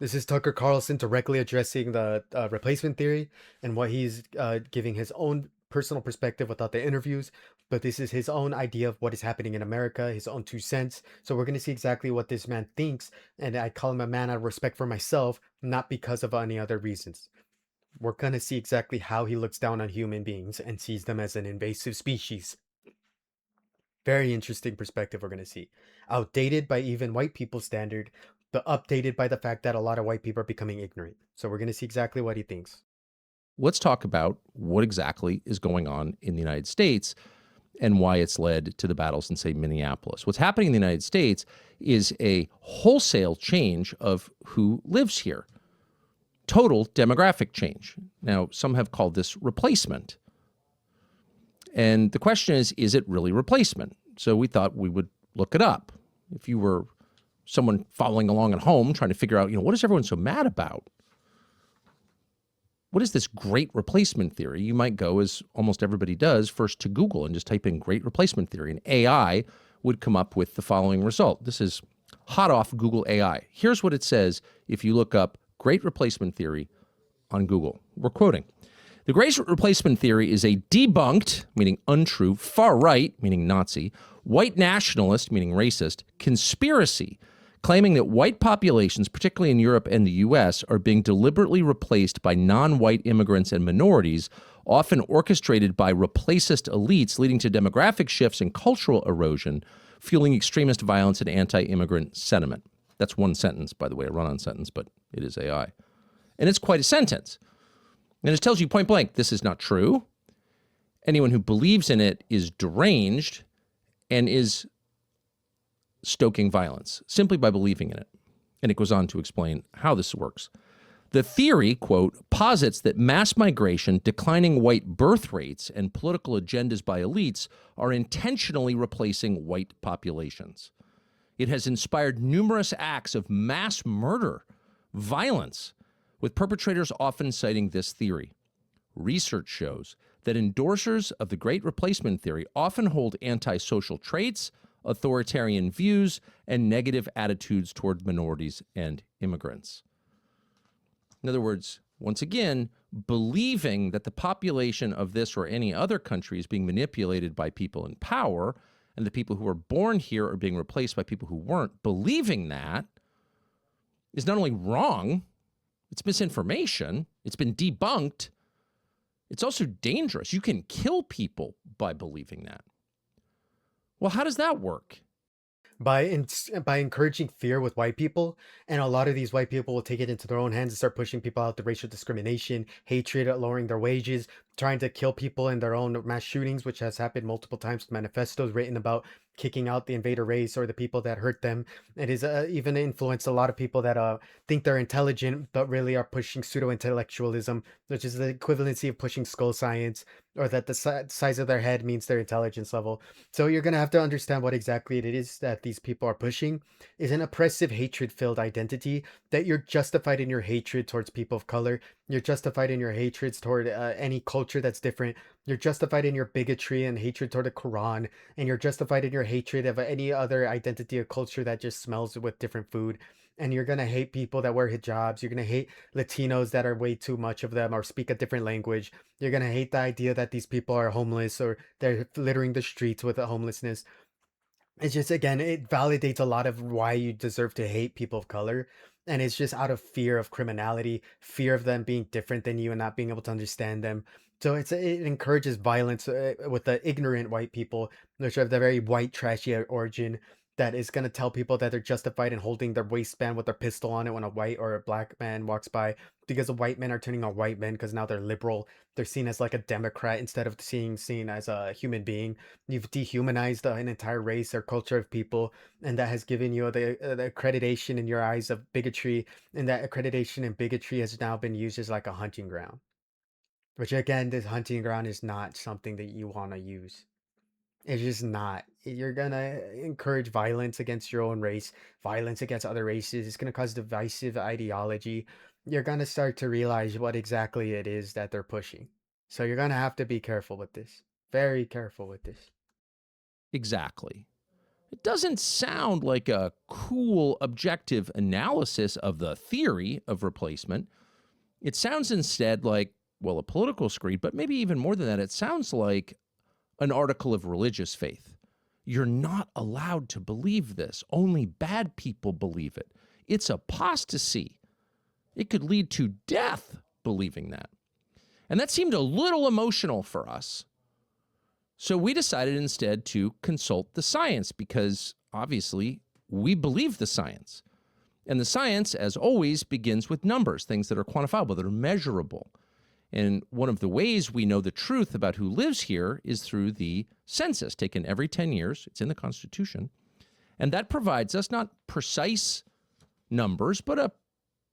This is Tucker Carlson directly addressing the replacement theory and what he's giving his own personal perspective without the interviews. But this is his own idea of what is happening in America, his own 2 cents. So we're going to see exactly what this man thinks. And I call him a man out of respect for myself, not because of any other reasons. We're going to see exactly how he looks down on human beings and sees them as an invasive species. Very interesting perspective we're going to see. Outdated by even white people's standard, but updated by the fact that a lot of white people are becoming ignorant. So we're going to see exactly what he thinks. Let's talk about what exactly is going on in the United States and why it's led to the battles in, say, Minneapolis. What's happening in the United States is a wholesale change of who lives here, total demographic change. Now, some have called this replacement. And the question is it really replacement? So we thought we would look it up. If you were someone following along at home trying to figure out, what is everyone so mad about? What is this great replacement theory? You might go, as almost everybody does, first to Google and just type in great replacement theory, and AI would come up with the following result. This is hot off Google AI. Here's what it says if you look up great replacement theory on Google. We're quoting. The great replacement theory is a debunked, meaning untrue, far right, meaning Nazi, white nationalist, meaning racist, conspiracy claiming that white populations, particularly in Europe and the US, are being deliberately replaced by non-white immigrants and minorities, often orchestrated by replacist elites, leading to demographic shifts and cultural erosion, fueling extremist violence and anti-immigrant sentiment. That's one sentence, by the way, a run-on sentence, but it is AI. And it's quite a sentence. And it tells you point blank, this is not true. Anyone who believes in it is deranged and is stoking violence simply by believing in it. And it goes on to explain how this works. The theory, quote, posits that mass migration, declining white birth rates, and political agendas by elites are intentionally replacing white populations. It has inspired numerous acts of mass murder, violence, with perpetrators often citing this theory. Research shows that endorsers of the Great Replacement theory often hold antisocial traits, authoritarian views, and negative attitudes toward minorities and immigrants. In other words, once again, believing that the population of this or any other country is being manipulated by people in power, and the people who are born here are being replaced by people who weren't, believing that is not only wrong, it's misinformation, it's been debunked, it's also dangerous. You can kill people by believing that. Well, how does that work? By encouraging fear with white people, and a lot of these white people will take it into their own hands and start pushing people out to racial discrimination, hatred, lowering their wages, trying to kill people in their own mass shootings, which has happened multiple times. Manifestos written about kicking out the invader race or the people that hurt them. It is even influenced a lot of people that think they're intelligent but really are pushing pseudo intellectualism, which is the equivalency of pushing skull science, or that the size of their head means their intelligence level. So you're going to have to understand what exactly it is that these people are pushing is an oppressive, hatred-filled identity, that you're justified in your hatred towards people of color. You're justified in your hatreds toward any culture that's different. You're justified in your bigotry and hatred toward the Quran, and you're justified in your hatred of any other identity or culture that just smells with different food. And you're gonna hate people that wear hijabs. You're gonna hate Latinos that are way too much of them or speak a different language. You're gonna hate the idea that these people are homeless or they're littering the streets with the homelessness. It's just, again, it validates a lot of why you deserve to hate people of color. And it's just out of fear of criminality, fear of them being different than you and not being able to understand them. So it encourages violence with the ignorant white people, which have the very white, trashy origin, that is going to tell people that they're justified in holding their waistband with their pistol on it when a white or a black man walks by, because the white men are turning on white men because now they're liberal. They're seen as like a Democrat instead of seeing seen as a human being. You've dehumanized an entire race or culture of people, and that has given you the accreditation in your eyes of bigotry, and that accreditation and bigotry has now been used as like a hunting ground. Which, again, this hunting ground is not something that you want to use. It's just not. You're gonna encourage violence against your own race, violence against other races. It's gonna cause divisive ideology. You're gonna start to realize what exactly it is that they're pushing. So you're gonna have to be careful with this. Very careful with this. Exactly. It doesn't sound like a cool, objective analysis of the theory of replacement. It sounds instead like, well, a political screed, but maybe even more than that, it sounds like an article of religious faith. You're not allowed to believe this. Only bad people believe it. It's apostasy. It could lead to death believing that. And that seemed a little emotional for us. So we decided instead to consult the science because obviously we believe the science. And the science, as always, begins with numbers, things that are quantifiable, that are measurable. And one of the ways we know the truth about who lives here is through the census taken every 10 years. It's in the Constitution. And that provides us not precise numbers, but a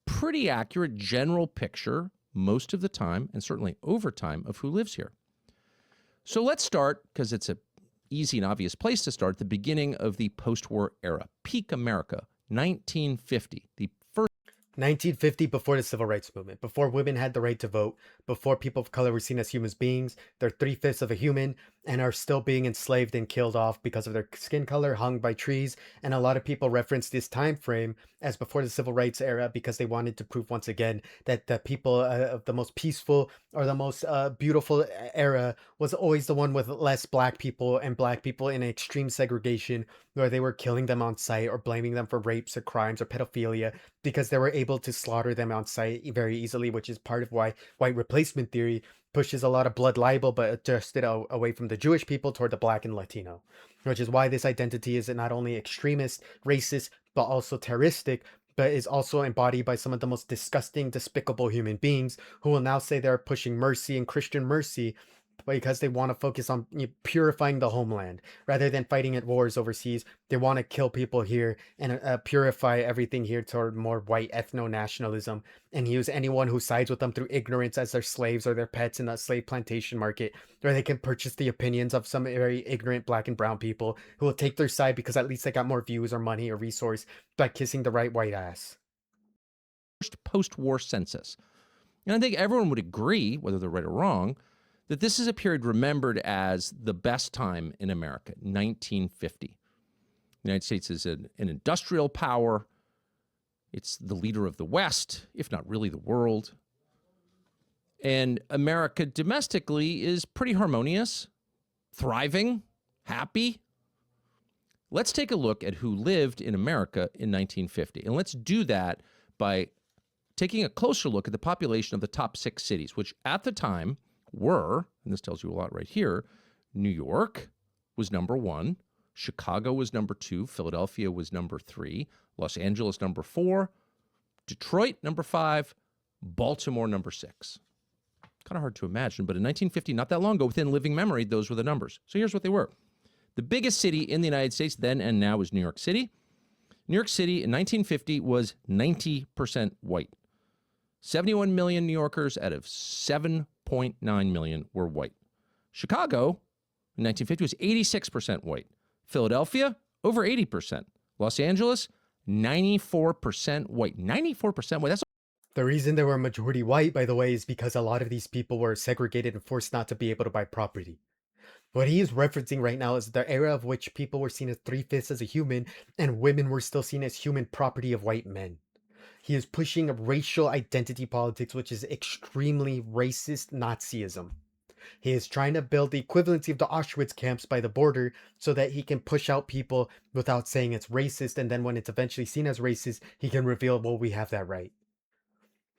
pretty accurate general picture most of the time, and certainly over time, of who lives here. So let's start, because it's an easy and obvious place to start, the beginning of the post-war era, peak America, 1950, the first. 1950, before the civil rights movement, before women had the right to vote, before people of color were seen as human beings, they're three-fifths of a human and are still being enslaved and killed off because of their skin color, hung by trees. And a lot of people reference this time frame as before the civil rights era because they wanted to prove once again that the people of the most peaceful or the most beautiful era was always the one with less black people, and black people in extreme segregation where they were killing them on sight or blaming them for rapes or crimes or pedophilia because they were able to slaughter them on sight very easily, which is part of why white replacement theory pushes a lot of blood libel, but adjusted away from the Jewish people toward the black and Latino, which is why this identity is not only extremist, racist, but also terroristic, but is also embodied by some of the most disgusting, despicable human beings who will now say they're pushing mercy and Christian mercy because they want to focus on purifying the homeland rather than fighting at wars overseas. They want to kill people here and purify everything here toward more white ethno-nationalism and use anyone who sides with them through ignorance as their slaves or their pets in the slave plantation market, where they can purchase the opinions of some very ignorant black and brown people who will take their side because at least they got more views or money or resource by kissing the right white ass. Post-war census. And I think everyone would agree, whether they're right or wrong, that this is a period remembered as the best time in America, 1950. The United States is an industrial power. It's the leader of the West, if not really the world. And America domestically is pretty harmonious, thriving, happy. Let's take a look at who lived in America in 1950. And let's do that by taking a closer look at the population of the top 6 cities, which at the time were, and this tells you a lot right here, New York was number 1, Chicago was number 2, Philadelphia was number 3, Los Angeles number 4, Detroit number 5, Baltimore number 6. Kind of hard to imagine, but in 1950, not that long ago, within living memory, those were the numbers. So here's what they were. The biggest city in the United States then and now is New York City. New York City in 1950 was 90% white. 71 million New Yorkers out of 7.9 million were white. Chicago in 1950 was 86% white. Philadelphia, over 80%. Los Angeles, 94% white. 94% white. That's The reason they were majority white, by the way, is because a lot of these people were segregated and forced not to be able to buy property. What he is referencing right now is the era of which people were seen as three-fifths as a human and women were still seen as human property of white men. He is pushing racial identity politics, which is extremely racist Nazism. He is trying to build the equivalency of the Auschwitz camps by the border so that he can push out people without saying it's racist, and then when it's eventually seen as racist, he can reveal, well, we have that right.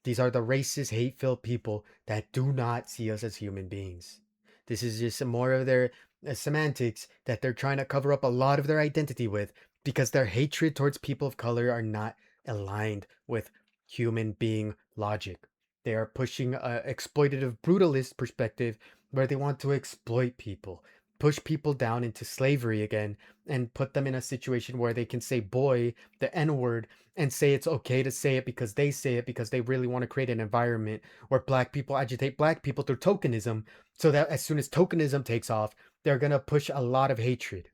These are the racist, hate-filled people that do not see us as human beings. This is just more of their semantics that they're trying to cover up a lot of their identity with because their hatred towards people of color are not aligned with human being logic. They are pushing a exploitative brutalist perspective where they want to exploit people, push people down into slavery again, and put them in a situation where they can say boy, the N word, and say it's okay to say it because they really want to create an environment where black people agitate black people through tokenism, so that as soon as tokenism takes off, they're going to push a lot of hatred.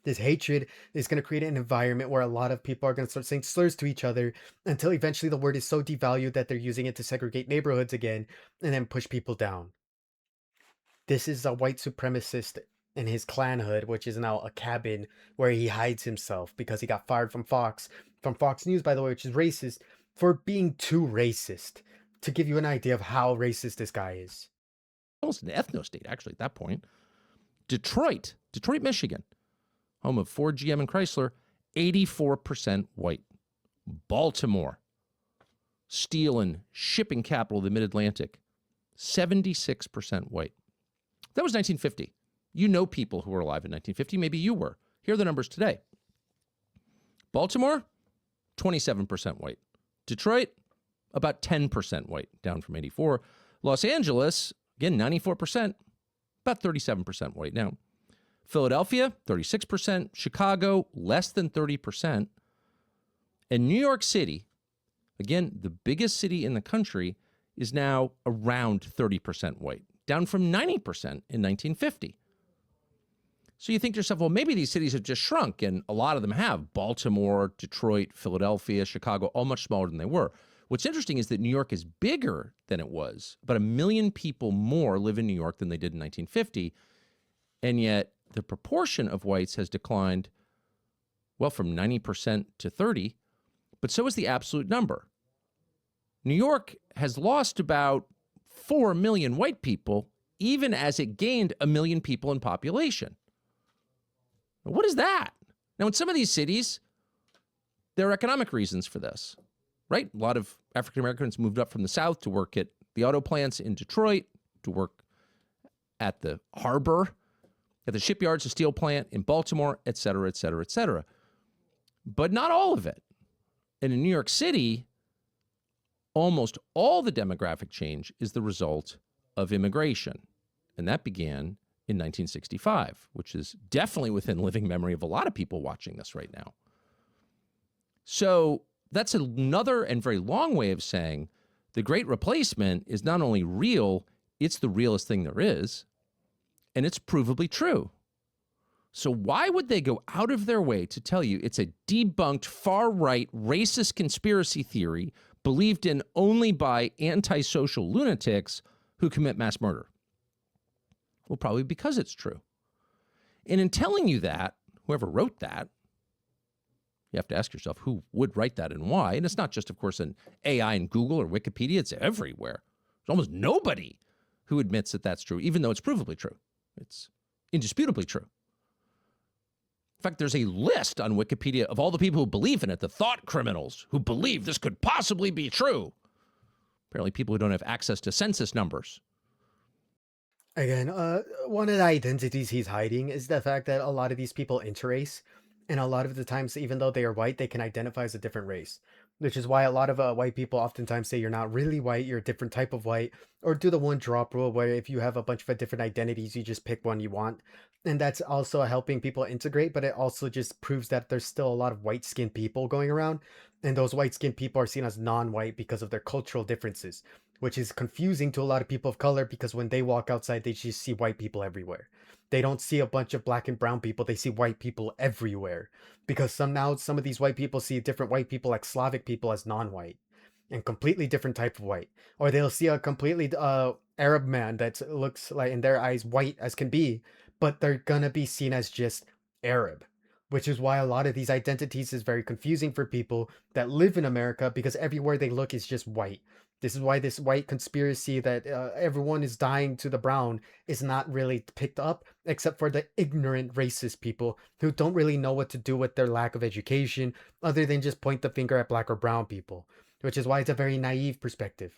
This hatred is going to create an environment where a lot of people are going to start saying slurs to each other until eventually the word is so devalued that they're using it to segregate neighborhoods again and then push people down. This is a white supremacist in his clan hood, which is now a cabin where he hides himself because he got fired from Fox News, by the way, which is racist, for being too racist. To give you an idea of how racist this guy is. Almost an ethno state, actually, at that point. Detroit, Michigan, home of Ford, GM, and Chrysler, 84% white. Baltimore, steel and shipping capital of the mid-Atlantic, 76% white. That was 1950. You know people who were alive in 1950. Maybe you were. Here are the numbers today. Baltimore, 27% white. Detroit, about 10% white, down from 84. Los Angeles, again, 94%, about 37% white now. Philadelphia, 36%. Chicago, less than 30%. And New York City, again, the biggest city in the country, is now around 30% white, down from 90% in 1950. So you think to yourself, well, maybe these cities have just shrunk, and a lot of them have. Baltimore, Detroit, Philadelphia, Chicago, all much smaller than they were. What's interesting is that New York is bigger than it was. About 1 million people more live in New York than they did in 1950, and yet the proportion of whites has declined, well, from 90% to 30%, but so is the absolute number. New York has lost about 4 million white people, even as it gained 1 million people in population. Now, what is that? Now, in some of these cities, there are economic reasons for this, right? A lot of African Americans moved up from the South to work at the auto plants in Detroit, to work at the harbor, at the shipyards, the steel plant in Baltimore, et cetera, et cetera, et cetera. But not all of it. And in New York City, almost all the demographic change is the result of immigration. And that began in 1965, which is definitely within living memory of a lot of people watching this right now. So that's another and very long way of saying the Great Replacement is not only real, it's the realest thing there is, and it's provably true. So why would they go out of their way to tell you it's a debunked far-right racist conspiracy theory believed in only by antisocial lunatics who commit mass murder? Well, probably because it's true. And in telling you that, whoever wrote that, you have to ask yourself who would write that and why. And it's not just, of course, an AI in Google or Wikipedia. It's everywhere. There's almost nobody who admits that that's true, even though it's provably true. It's indisputably true. In fact, there's a list on Wikipedia of all the people who believe in it, the thought criminals who believe this could possibly be true. Apparently, people who don't have access to census numbers. Again, one of the identities he's hiding is the fact that a lot of these people interrace, and a lot of the times, even though they are white, they can identify as a different race, which is why a lot of white people oftentimes say you're not really white, you're a different type of white, or do the one drop rule where if you have a bunch of different identities, you just pick one you want. And that's also helping people integrate, but it also just proves that there's still a lot of white skinned people going around, and those white skinned people are seen as non-white because of their cultural differences, which is confusing to a lot of people of color because when they walk outside, they just see white people everywhere. They don't see a bunch of black and brown people, they see white people everywhere. Because some of these white people see different white people like Slavic people as non-white and completely different type of white. Or they'll see a completely Arab man that looks like in their eyes white as can be, but they're gonna be seen as just Arab. Which is why a lot of these identities is very confusing for people that live in America because everywhere they look is just white. This is why this white conspiracy that everyone is dying to the brown is not really picked up, except for the ignorant racist people who don't really know what to do with their lack of education, other than just point the finger at black or brown people, which is why it's a very naive perspective.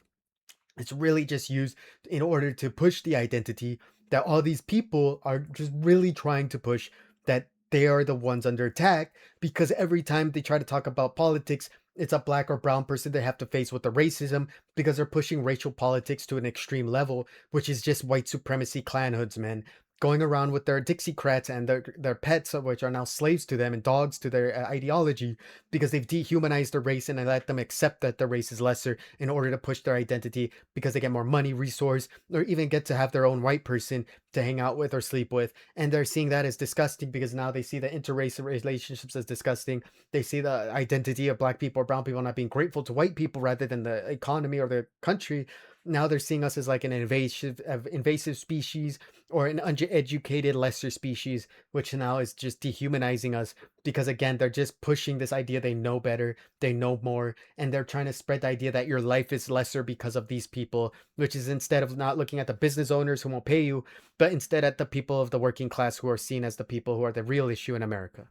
It's really just used in order to push the identity that all these people are just really trying to push that they are the ones under attack because every time they try to talk about politics, it's a black or brown person they have to face with the racism because they're pushing racial politics to an extreme level, which is just white supremacy clan hoods, man. Going around with their Dixiecrats and their pets, which are now slaves to them and dogs to their ideology, because they've dehumanized their race and they let them accept that their race is lesser in order to push their identity because they get more money, resource, or even get to have their own white person to hang out with or sleep with. And they're seeing that as disgusting because now they see the interracial relationships as disgusting. They see the identity of black people or brown people not being grateful to white people rather than the economy or the country. Now they're seeing us as like an invasive species or an uneducated lesser species, which now is just dehumanizing us because again, they're just pushing this idea they know better, they know more, and they're trying to spread the idea that your life is lesser because of these people, which is instead of not looking at the business owners who won't pay you, but instead at the people of the working class who are seen as the people who are the real issue in America,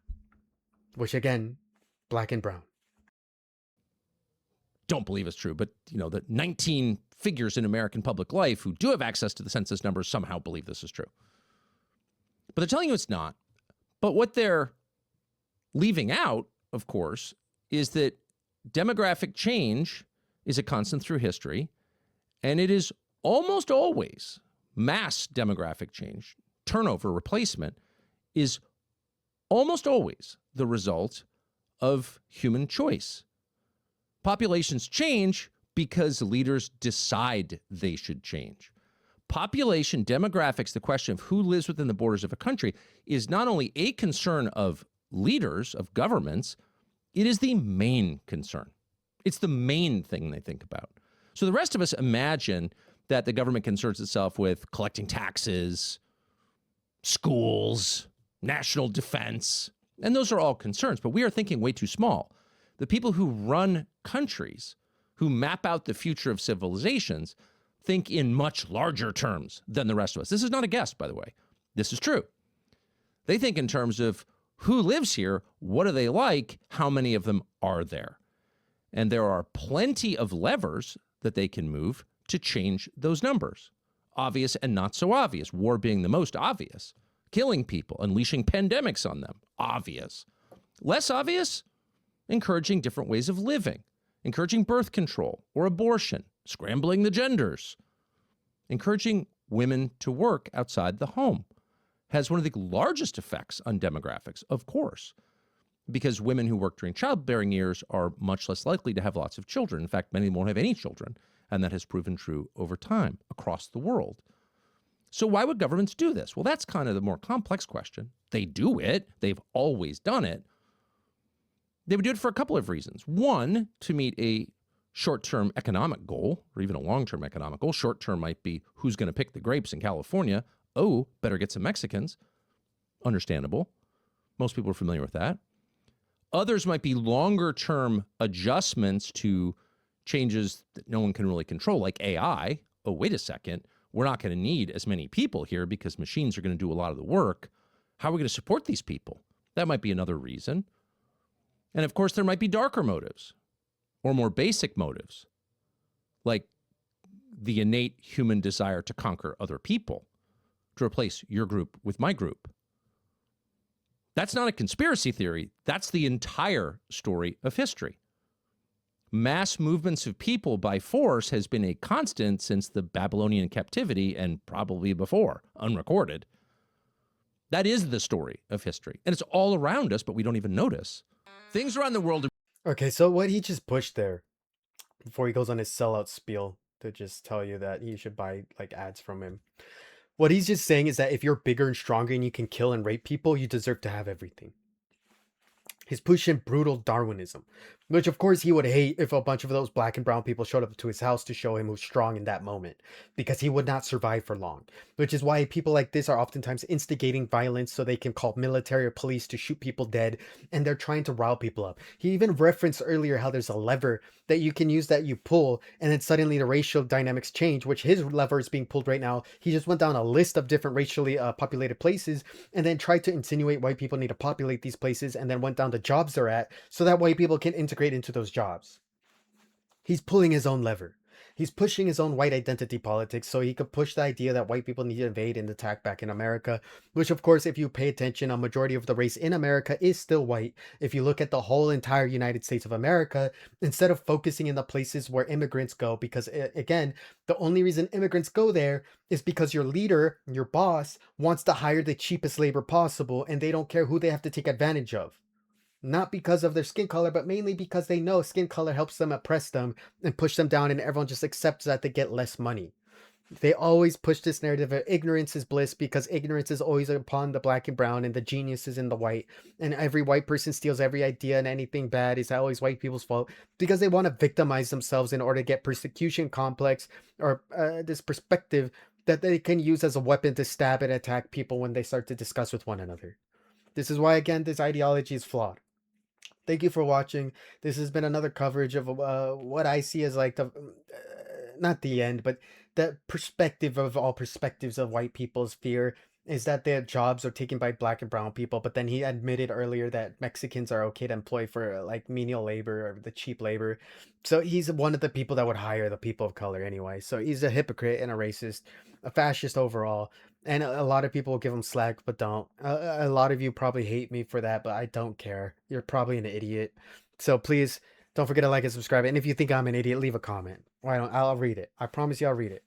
which again, black and brown. Don't believe it's true, but the 19 figures in American public life who do have access to the census numbers somehow believe this is true. But they're telling you it's not. But what they're leaving out, of course, is that demographic change is a constant through history, and it is almost always mass demographic change, turnover, replacement, is almost always the result of human choice. Populations change because leaders decide they should change. Population demographics, the question of who lives within the borders of a country, is not only a concern of leaders, of governments, it is the main concern. It's the main thing they think about. So the rest of us imagine that the government concerns itself with collecting taxes, schools, national defense, and those are all concerns, but we are thinking way too small. The people who run countries, who map out the future of civilizations, think in much larger terms than the rest of us. This is not a guess, by the way. This is true. They think in terms of who lives here, what are they like, how many of them are there? And there are plenty of levers that they can move to change those numbers. Obvious and not so obvious. War being the most obvious. Killing people, unleashing pandemics on them. Obvious. Less obvious? Encouraging different ways of living. Encouraging birth control or abortion. Scrambling the genders. Encouraging women to work outside the home has one of the largest effects on demographics, of course, because women who work during childbearing years are much less likely to have lots of children. In fact, many won't have any children, and that has proven true over time across the world. So why would governments do this? Well, that's kind of the more complex question. They do it. They've always done it. They would do it for a couple of reasons. One, to meet a short-term economic goal, or even a long-term economic goal. Short-term might be who's going to pick the grapes in California. Oh, better get some Mexicans. Understandable. Most people are familiar with that. Others might be longer-term adjustments to changes that no one can really control, like AI. Oh, wait a second. We're not going to need as many people here because machines are going to do a lot of the work. How are we going to support these people? That might be another reason. And of course, there might be darker motives or more basic motives, like the innate human desire to conquer other people, to replace your group with my group. That's not a conspiracy theory. That's the entire story of history. Mass movements of people by force has been a constant since the Babylonian captivity and probably before, unrecorded. That is the story of history. And it's all around us, but we don't even notice. Things around the world. Okay, so what he just pushed there before he goes on his sellout spiel to just tell you that you should buy like ads from him. What he's just saying is that if you're bigger and stronger and you can kill and rape people, you deserve to have everything. He's pushing brutal Darwinism, which of course he would hate if a bunch of those black and brown people showed up to his house to show him who's strong in that moment, because he would not survive for long. Which is why people like this are oftentimes instigating violence so they can call military or police to shoot people dead, and they're trying to rile people up. He even referenced earlier how there's a lever that you can use that you pull, and then suddenly the racial dynamics change, which his lever is being pulled right now. He just went down a list of different racially populated places and then tried to insinuate white people need to populate these places, and then went down the jobs they're at so that white people can integrate into those jobs. He's pulling his own lever. He's pushing his own white identity politics so he could push the idea that white people need to invade and attack back in America, which of course, if you pay attention, a majority of the race in America is still white. If you look at the whole entire United States of America, instead of focusing in the places where immigrants go, because again, the only reason immigrants go there is because your leader, your boss, wants to hire the cheapest labor possible and they don't care who they have to take advantage of. Not because of their skin color, but mainly because they know skin color helps them oppress them and push them down, and everyone just accepts that they get less money. They always push this narrative of ignorance is bliss because ignorance is always upon the black and brown and the genius is in the white. And every white person steals every idea and anything bad is always white people's fault because they want to victimize themselves in order to get persecution complex or this perspective that they can use as a weapon to stab and attack people when they start to discuss with one another. This is why, again, this ideology is flawed. Thank you for watching. This has been another coverage of what I see as like the not the end, but the perspective of all perspectives of white people's fear is that their jobs are taken by black and brown people. But then he admitted earlier that Mexicans are okay to employ for like menial labor or the cheap labor. So he's one of the people that would hire the people of color anyway. So he's a hypocrite and a racist, a fascist overall. And a lot of people give him slack, but don't. A lot of you probably hate me for that, but I don't care. You're probably an idiot. So please don't forget to like and subscribe. And if you think I'm an idiot, leave a comment. Why don't I'll read it. I promise you I'll read it.